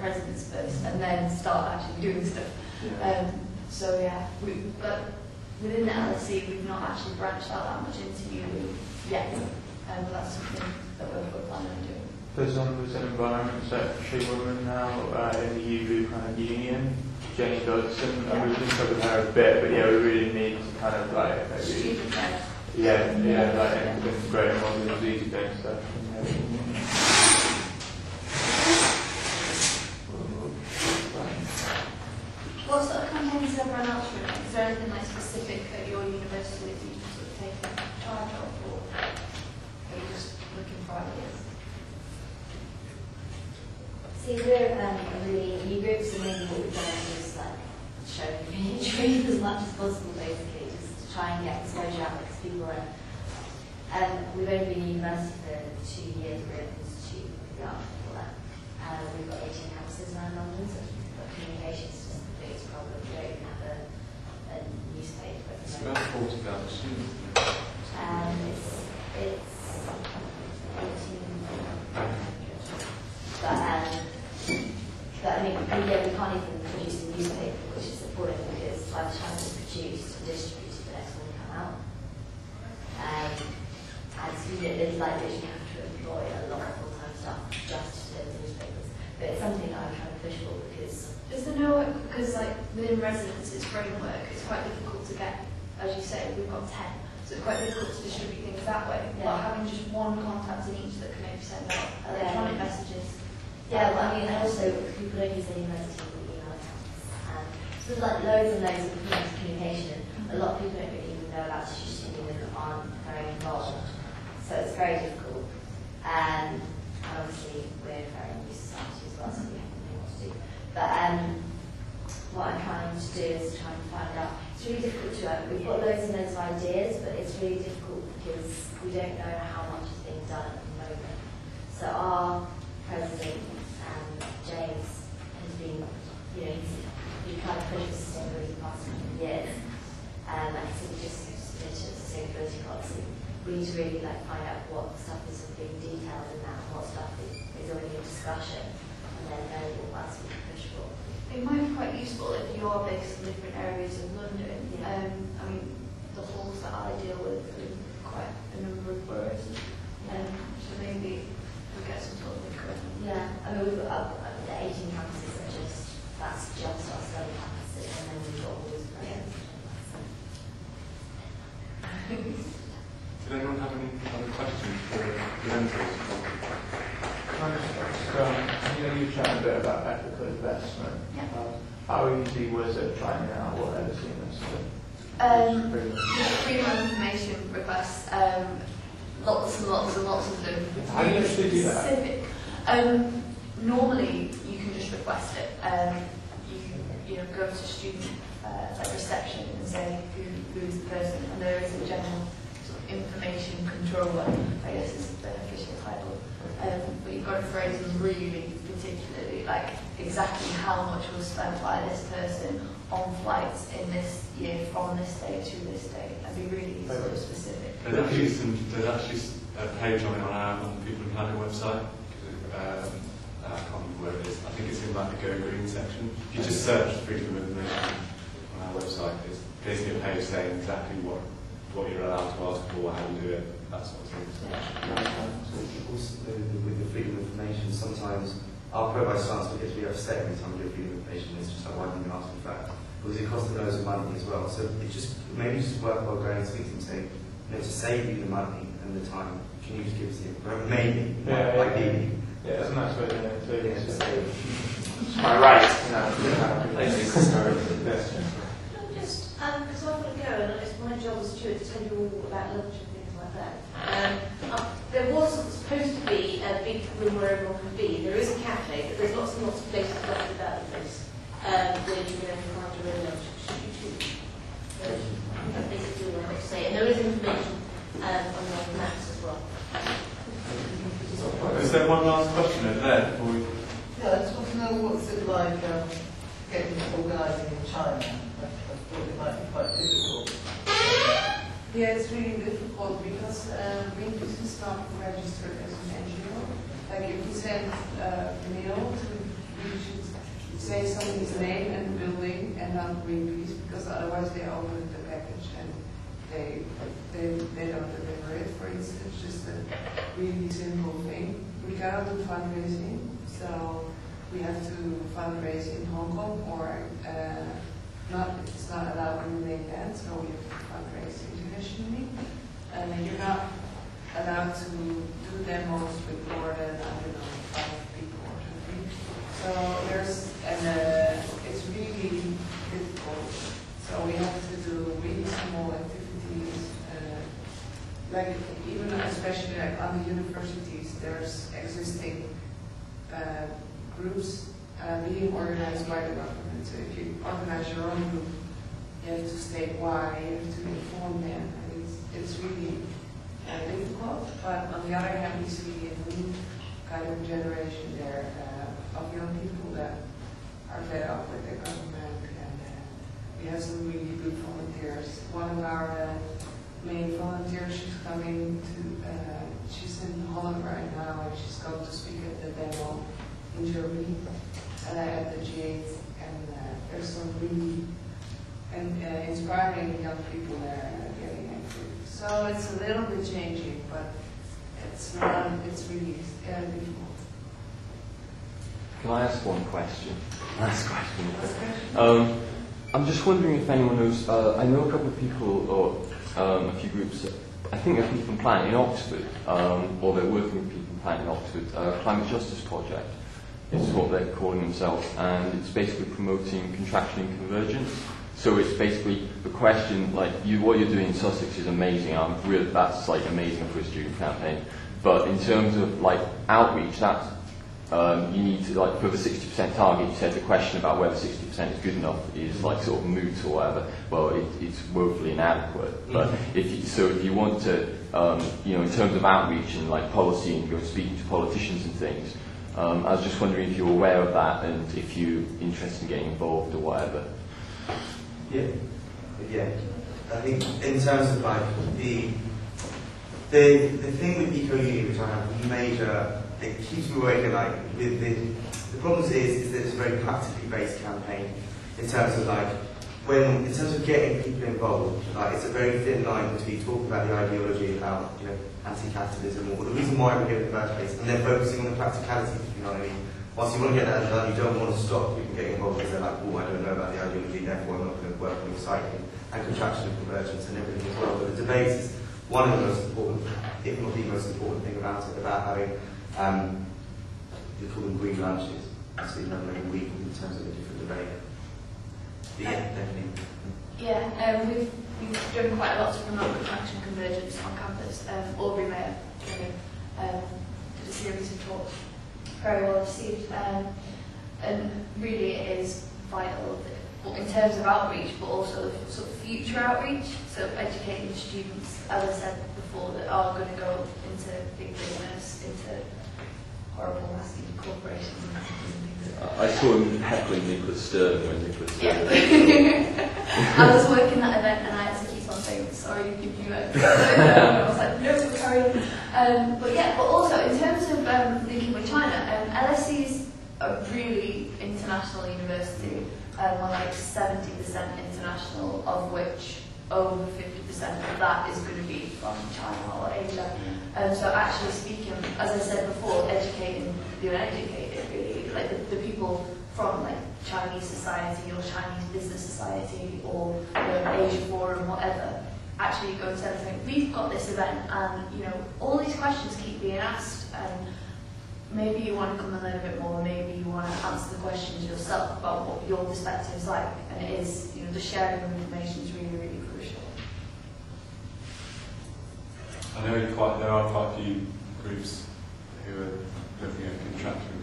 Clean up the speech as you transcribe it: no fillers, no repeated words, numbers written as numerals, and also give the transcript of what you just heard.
presence first, and then start actually doing stuff. Yeah. So yeah, but within the LSE, we've not actually branched out that much into uni yet, but that's something that we're planning on doing. There's an environment secretary woman now in the UBU kind of union, Jenny Dodson, and we've just covered her a bit, but yeah, we really need to kind of like maybe, student led. yeah, like integrating all these easy-going stuff. What sort of campaigns is everyone else running? Is there anything like specific at your university that you sort of take charge of, or are you just looking for ideas? See, we're really new groups, and maybe what we've done is like show community as much as possible, basically, just to try and get exposure out because people are. We've only been in university for 2 years, we're an institute, we are before that. We've got 18 campuses around London, so communication is just the biggest problem. We don't even have a newspaper. It's about 40,000 students. It's 18. But I mean, we can't even produce a newspaper, which is appalling because by the time it's produced and distributed, the next one will come out. And so it's like that you have to employ a lot of full-time staff just to do the newspapers. But it's something that I'm trying to push for because... Is there no, because like within residences framework, it's quite difficult to get, as you say, we've got 10, so it's quite difficult to distribute things that way. Yeah. But having just one contact in each that can maybe send out electronic messages. Yeah, well, I mean, and also people don't use their university email accounts. And so there's like loads and loads of communication. A lot of people don't really even know about student union and aren't very involved. So it's very difficult. And obviously we're a very new society as well, so we have to know what to do. But what I'm trying to do is try and find out. It's really difficult to, we've got loads and loads of ideas, but it's really difficult because we don't know how much is being done at the moment. So our president, James, has been, he's kind of pushed for sustainability the past couple of years. And I think we just submitted a sustainability policy. We need to really find out what stuff is being detailed in that and what stuff is already in discussion, and then know what else we can push for. It might be quite useful if you are based in different areas of London. Yeah. I mean, the halls that I deal with are in quite a number of boroughs. So maybe we'll get some sort of encouragement. Yeah, I mean, we've got the 18 campuses are that's just our study campuses, and then we've got all these programs. Did anyone have any other questions for the presenters? You chatted a bit about ethical investment. Yeah. How easy was it finding out what they'd seen this? Freedom of information requests, lots and lots and lots of them. How do you actually do that? Specific. Normally, you can just request it. You go to student reception and say who is the person, and there is a general sort of information controller, I guess is the official title. But you've got to phrase them really particularly, like exactly how much was spent by this person on flights in this year from this day to this day, and be really sort of specific. There's actually a page on the People in Planet website. I can't remember where it is. I think it's in the Go Green section. If you just search freedom of information on our website, there's a page saying exactly what you're allowed to ask for, how you do it, that sort of thing. Also, with the freedom of information, sometimes our pro-vice stance, because we have a stake every time we do freedom of information, it's just like, why didn't you ask for that? Because it costs them loads of money as well. So it maybe just worthwhile going and speaking and saying, to save you the money and the time, can you just give us the information? Maybe, ideally. Yeah, that's a nice way to do it. It's my right. Just, because I've got to go, and it's my job as steward to tell you all about lunch and things like that. There was supposed to be a big room where everyone could be. There is a cafe, but there's lots and lots of places about the place where you can find your own lunch. That's basically what I have to say. And there is information on the maps as well. Is there one last question over there before we... Yeah, I just want to know what's it like getting organising in China. I thought it might be quite difficult. Yeah, it's really difficult because we need to start registered as an NGO. Like if we send a mail to leadership say somebody's name and building and not Greenpeace, because otherwise they open the package and they don't deliver it. For instance, just a really simple thing. We cannot do fundraising, so we have to fundraise in Hong Kong or it's not allowed in the mainland, so we have to fundraise internationally. And you're not allowed to do demos with more than, I don't know, 5 people or something. So it's really difficult. So we have to do really small activities, like even especially like on the universities, there's existing groups being organized by the government. So if you organize your own group, you have to state why, you have to inform them. And it's really difficult, but on the other hand, we see a new kind of generation there of young people that are fed up with their government, and we have some really good volunteers. One of our main volunteers, she's in Holland right now, and she's going to speak at the demo in Germany at the G8, and there's some really inspiring young people there getting active. So it's a little bit changing, but it's really difficult. Can I ask one question? Last question. I'm just wondering if anyone knows, I know a couple of people, or a few groups, I think there are people from Planet in Oxford, or they're working with people from Planet in Oxford, Climate Justice Project is what they're calling themselves, and it's basically promoting contraction and convergence. So it's basically the question, like, what you're doing in Sussex is amazing. That's like amazing for a student campaign. But in terms of like outreach, that's you need to, like, for the 60% target, you said the question about whether 60% is good enough is like sort of moot or whatever. Well, it's woefully inadequate. But if you want to, in terms of outreach and like policy, and you're speaking to politicians and things, I was just wondering if you're aware of that and if you're interested in getting involved or whatever. Yeah. I think in terms of like the thing with eco-uni, which I have major, it keeps me awake at night. The problem is that it's a very practically based campaign in terms of like in terms of getting people involved. Like, it's a very thin line between talking about the ideology about anti-capitalism, or the reason why we're here in the first place, and then focusing on the practicality. You know what I mean? Whilst you want to get that done, you don't want to stop people getting involved because they're like, oh, I don't know about the ideology, therefore I'm not going to work on recycling and contraction and convergence and everything as well. But the debate is one of the most important, if not the most important thing about it, about having, we call them green lunches, so you have like a week in terms of a different debate. But yeah, definitely. Yeah, we've done quite a lot to promote contraction convergence on campus. Aubrey Mayer did a series of talks, very well received, and really it is vital in terms of outreach, but also sort of future outreach. So educating students, as I said before, that are going to go into big business, into horrible, nasty corporations and things. I saw him heckling Nicholas Stern when Nicholas Stern. Yeah. I was working that event and I had to keep on saying sorry, give you I was like, no, carry on. But also in terms of linking with China, LSE is a really international university. We're like 70% international, of which over 50% of that is going to be from China or Asia. So actually speaking, as I said before, educating the uneducated, really, like the people from like Chinese society or Chinese business society or Asia Forum, whatever, actually go and say, we've got this event and all these questions keep being asked, and maybe you want to come and learn a bit more, maybe you want to answer the questions yourself about what your perspective is like, and it is, the sharing of information is really, really crucial. I know there are quite a few groups who are looking at contracting